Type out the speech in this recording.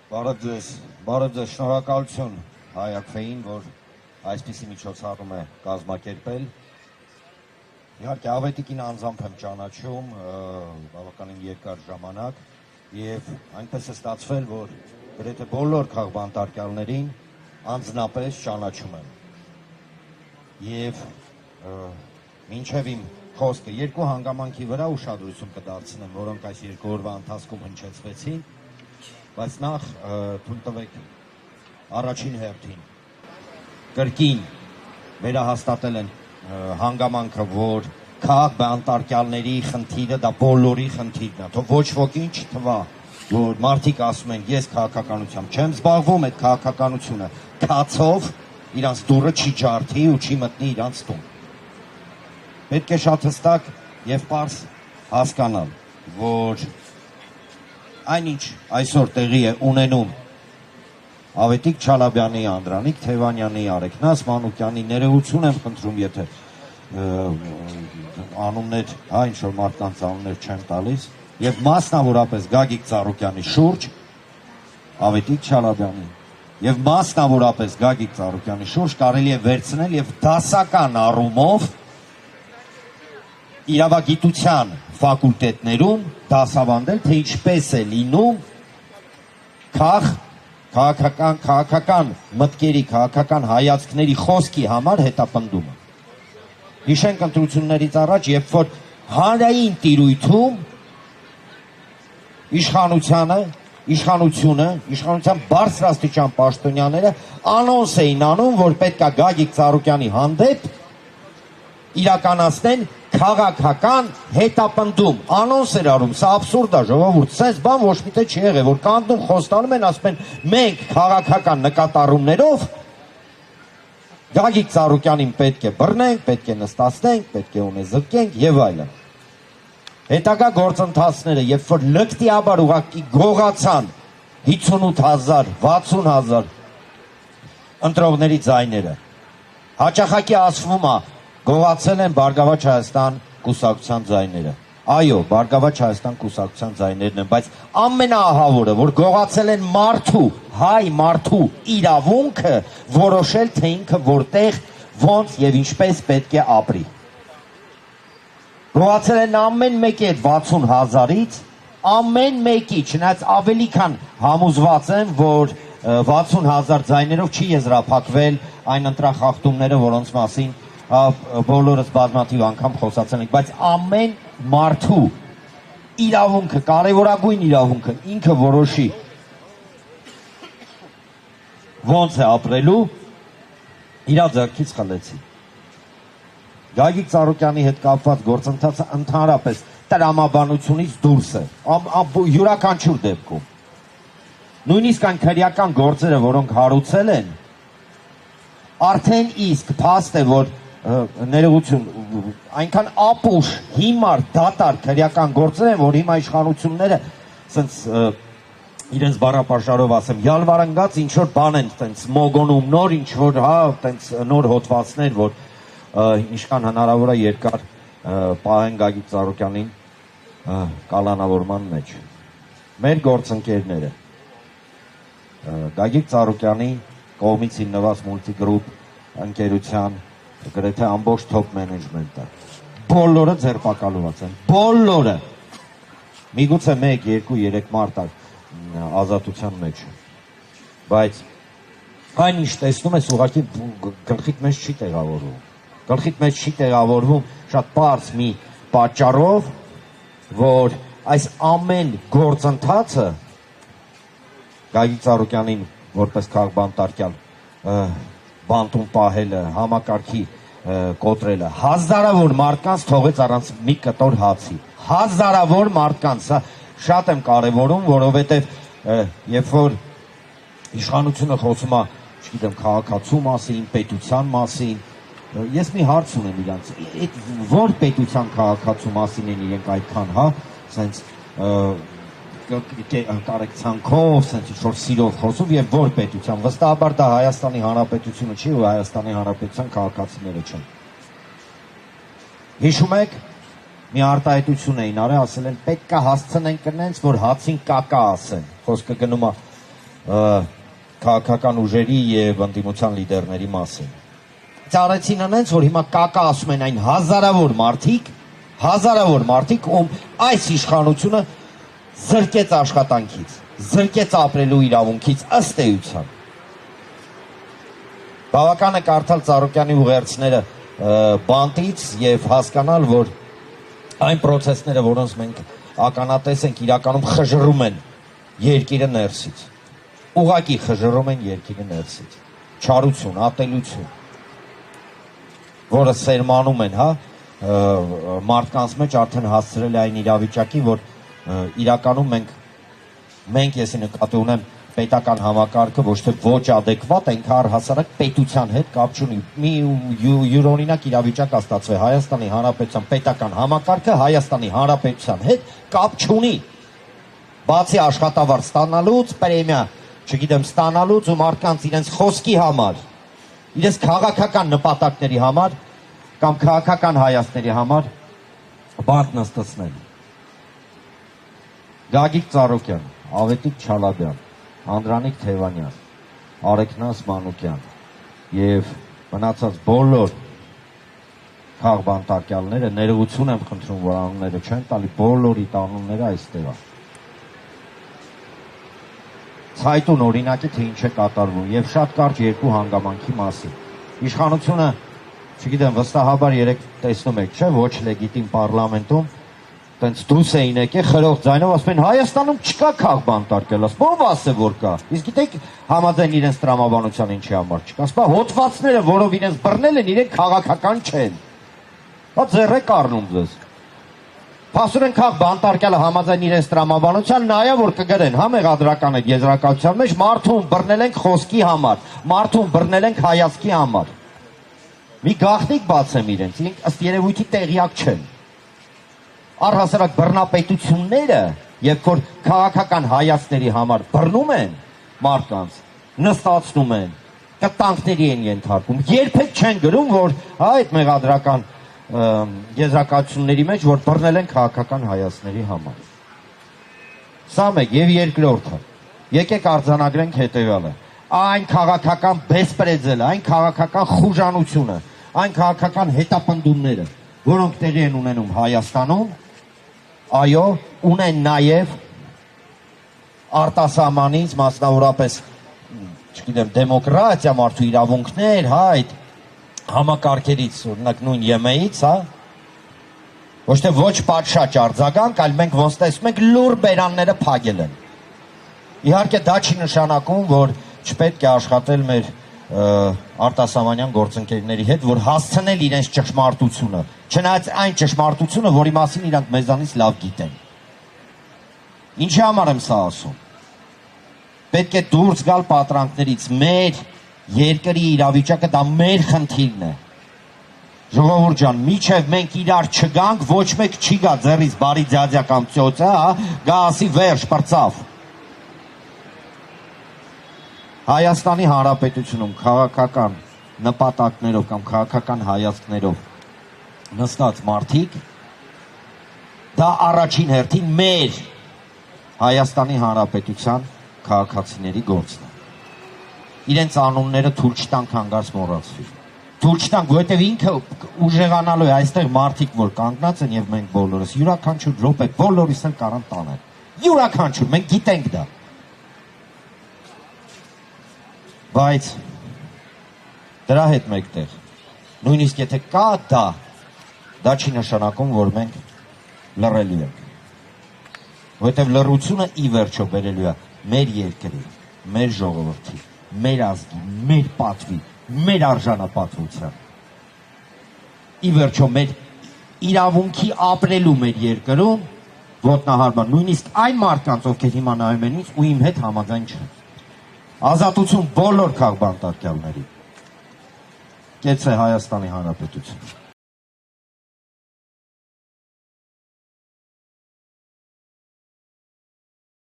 Բարև ձեզ, շնորհակալություն Հայ-Ակֆեին, որ այսպիսի միջոցառում է կազմակերպել։ Իհարկե Ավետիքին անձամբ եմ ճանաչում բավականին երկար ժամանակ եւ այնպես է ստացվել, որ գրեթե բոլոր քաղբանտարկյալներին անձնապես ճանաչում եմ։ Եվ մինչև իմ խոսքը երկու հանգամանքի վրա ուշադրություն կդարձնեմ, որոնք այս երկու օրվա ընթացքում հնչեցվեցին, բայց նախ թույլ տվեք առաջին հերթին կրկին վերահաստատել են հանգամանքը, որ քաղաքբանտարկյալների խնդիրը դա բոլորի խնդիրն է, թող ոչ ոքին չթվա, որ մարդիկ ասում են ես քաղաքականությամբ չեմ զբաղվում, այդ քաղաքականությունը քացով իրանց դուռը չի ջարդի ու չի մտնի իրանց տուն։ Պետք է շատ հստակ եւ պարզ հասկանալ, որ այնինչ այսօր տեղի է ունենում Ավետիք Չալաբյանի, Անդրանիկ Թևանյանի, Արեգնաս Մանուկյանի ներողություն եմ խնդրում, եթե անուններ, ինչ-որ մարդկանց անուններ չեմ տալիս, եւ մասնավորապես Գագիկ Ծառուկյանի շուրջ, Ավետիք Չալաբյանի, եւ մասնավորապես Գագիկ Ծառուկյանի շուրջ կարելի է վերցնել եւ դասական առումով իրավագիտության ֆակուլտետներում դասավանդել, թե ինչպես է լինում քաղաքական մտքերի, քաղաքական հայացքների խոսքի համար հետապնդումը։ Հիշենք ընտրություններից առաջ, երբ որ հանրային տիրույթում իշխանության բարձրաստիճան պաշտոնյաները անոնս էին անում, որ պետք է Գագիկ Ծառուկյանի հանդեպ իրականացնեն քաղաքական հետապնդում, անոնս էր արում, սա աբսուրդ է, ժողովուրդ, սենց բան ոչ մի տեղ չի եղել, որ կանգնում խոստանում են, ասում են, մենք քաղաքական նկատառումներով Գագիկ Ծառուկյանին պետք է բռնենք, պետք է նստացնենք, պետք է ունեզրկենք եւ այլն։ Հետագա գործընթացները, երբ որ լկտիաբար ուղղակի գողացան 58,000, 60,000 ընտրողների ձայները, հաճախակի ասվում է, գողացել են Բարգավաճ Հայաստան կուսակցության ձայները։ Այո, Բարգավաճ Հայաստան կուսակցության ձայներն են, բայց ամենաահավորը, որ գողացել են հայ մարդու իրավունքը որոշել, թե ինքը որտեղ, ոնց եւ ինչպես պետք է ապրի։ Գողացել են ամեն մեկի այդ 60,000-ից, ամեն մեկի, չնայած ավելի քան համոզված եմ, որ 60,000 ձայներով չի եզրափակվել այն ընտրախախտումները, որոնց մասին բոլորս բազմաթիվ անգամ խոսացել ենք, բայց ամեն մարդու իրավունքը, կարևորագույն իրավունքը ինքը որոշի ոնց է ապրելու, իրա ձեռքից խլեցի։ Գագիկ Ծառուկյանի հետ կապված գործընթացը ընդհանրապես տրամաբանությունից դուրս է, յուրաքանչյուր դեպքում։ Նույնիսկ այն քրեական գործերը, որոնք հարուցել են, արդեն իսկ փաստ է, որ ներողություն, այնքան ապուշ, հիմար, դատար քրեական գործեր են, որ հիմա իշխանությունները սենց իրենց բառապաշարով ասեմ, յալվարանգած ինչ-որ բան են տենց մոգոնում նոր, ինչ-որ տենց նոր հոդվածներ, որ ինչքան հնարավոր է երկար պահեն Գագիկ Ծառուկյանին կալանավորման մեջ։ Մեր գործընկերները Գագիկ Ծառուկյանի կողմից հիմնված Multiգրուպ ընկերության գրեթե ամբողջ top management-ը բոլորը ձերբակալված են, բոլորը, միգուցե 1, 2, 3 մարդ ազատության մեջ, բայց այն ինչ տեսնում ես ուղղակի գլխիդ մեջ չի տեղավորվում, շատ պարզ մի պատճառով, որ այս ամեն գործընթացը Գագիկ Ծառուկյանին որպես քաղաքբանտարկյալ բանտում պահելը, համակարգի կոտրելը, հազարավոր մարդկանց թողեց առանց մի կտոր հացի, հազարավոր մարդկանց, սա շատ եմ կարևորում, որովհետև երբ որ իշխանությունը խոսում է, չգիտեմ, քաղաքացու մասին, պետության մասին, ես մի հարց ունեմ իրանց, այդ որ պետության քաղաքացու մասին են իրենք այդքան, սենց կարեկցանքով, սենց ինչ-որ սիրով խոսում եւ որ պետության, վստահաբար դա Հայաստանի Հանրապետությունը չի ու Հայաստանի Հանրապետության քաղաքացիները չեն։ Հիշում եք, մի արտահայտություն էին արել, ասել են պետք է հասցնենք նրանց, որ հացին կակա ասեն, խոսքը գնում է քաղաքական ուժերի եւ ընդդիմության լիդերների մասին։ Ծառեցին անենց, որ հիմա կակա ասում են այն հազարավոր մարդիկ, ում այս իշխանությունը զրկեց աշխատանքից, զրկեց ապրելու իրավունքից ըստ էության։ Բավական է կարդալ Ծառուկյանի ուղերձները բանտից եւ հասկանալ, որ այն process-ները, որոնց մենք ականատես ենք, իրականում խժռում են երկիրը ներսից։ Ուղղակի խժռում են երկիրը ներսից։ Չարություն, ատելություն, որը սերմանում են, մարդկանց մեջ արդեն հասցրել է այն իրավիճակի, որ իրականում մենք եսի նկատի ունեմ պետական համակարգը ոչ թե ոչ ադեկվատ, այնքան առհասարակ պետության հետ կապ չունի։ Մի յուրօրինակ իրավիճակ է ստացվել Հայաստանի Հանրապետության պետական համակարգը Հայաստանի Հանրապետության հետ կապ չունի։ Բացի աշխատավարձ ստանալուց, պրեմիա, չգիտեմ, ստանալուց ու մարդկանց իրենց խոսքի համար, իրենց քաղաքական նպատակների համար կամ քաղաքական հայացքների համար բանտ նստեցնել։ Գագիկ Ծառուկյան, Ավետիք Չալաբյան, Անդրանիկ Թևանյան, Արեգնաս Մանուկյան եւ մնացած բոլոր քաղբանտարկյալները ներողություն եմ խնդրում, որ անունները չեն տալի, բոլորի անունները այստեղ են։ Ցայտուն օրինակի թե ինչ է կատարվում եւ շատ կարճ երկու հանգամանքի մասին։ Իշխանությունը, չգիտեմ, վստահաբար երեք տեսնում եք, չէ՞, ոչ լեգիտիմ պարլամենտում տենց դուրս էին եկել խրող ձայնով, ասում են Հայաստանում չկա քաղբանտարկել, ասում ով ասե որ կա։ Իսկ գիտեք համաձայն իրենց տրամաբանության ինչի համար չկա։ Ասում հոդվածները, որով իրենց բռնել են, իրենք քաղաքական չեն։ Հա ձեռեք առնում ձեզ։ Փաստորեն քաղբանտարկելը համաձայն իրենց տրամաբանության նայա որ կգրեն, հա մեղադրական այդ եզրակացության մեջ մարդուն բռնել ենք խոսքի համար, մարդուն բռնել ենք հայացքի համար։ Մի գաղտնիք բացեմ իրենց, իրենք ըստ երևույթի տեղյակ չեն։ Առհասարակ բռնապետությունները, երբ որ քաղաքական հայացքների համար բռնում են մարդկանց, նստացնում են, կտանքների են ենթարկում, երբեք չեն գրում, որ այդ մեղադրական եզրակացությունների մեջ, որ բռնել են քաղաքական հայացքների համար։ Սա մեկ եւ երկրորդը։ Եկեք արձանագրենք հետեւյալը։ Այն քաղաքական բեսպրեդզելը, այն քաղաքական խուժանությունը, այն քաղաքական հետապնդումները, որոնք տեղի են ունենում Հայաստանում, այո, ունեն նաև արտասահմանից, մասնավորապես, չգիտեմ, դեմոկրատիա, մարդու իրավունքներ, այդ համակարգերից, օրինակ նույն ԵՄ-ից, ոչ թե ոչ պատշաճ արձագանք, այլ մենք ոնց տեսնում ենք լուր բերանները փակել են։ Իհարկե դա չի նշանակում, որ չպետք է աշխատել մեր արտասահմանյան գործընկերների հետ, որ հասցնել իրենց ճշմարտությունը, չնայած այն ճշմարտությունը, որի մասին իրանք մեզանից լավ գիտեն։ Ինչի համար եմ սա ասում։ Պետք է դուրս գալ պատրանքներից, մեր երկրի իրավիճակը դա մեր խնդիրն է։ Ժողովուրդ ջան, միչև մենք իրար չգանք, ոչ մեկ չի գա ձեռից բարի ձյաձյա կամ ծյոցը, գա ասի վերջ, պրծավ։ Հայաստանի Հանրապետությունում քաղաքական նպատակներով կամ քաղաքական հայացքներով նստած մարդիկ, դա առաջին հերթին մեր Հայաստանի Հանրապետության քաղաքացիների գործն է։ Իրենց անունները թույլ չտանք հանգարց մոռացվի։ Թույլ չտանք, որովհետև ինքը ուժեղանալու է այստեղ մարդիկ, որ կանգնած են եւ մենք բոլորս յուրաքանչյուր րոպե բոլորիս էլ կարան տանել։ Յուրաքանչյուր, մենք գիտենք դա։ Բայց դրա հետ մեկտեղ, նույնիսկ եթե կա դա չի նշանակում, որ մենք լռելու ենք։ Որովհետև լռությունը ի վերջո բերելու է մեր երկրի, մեր ժողովրդի, մեր ազգի, մեր պատվի, մեր արժանապատվության։ Ի վերջո մեր իրավունքի ապրելու մեր երկրում ոտնահարման, նույնիսկ այն մարդկանց, ովքեր հիմա նայում են ինձ ու իմ հետ համաձայն չեն։ Ազատություն բոլոր քաղբանտարկյալների։ Կեցե Հայաստանի Հանրապետություն։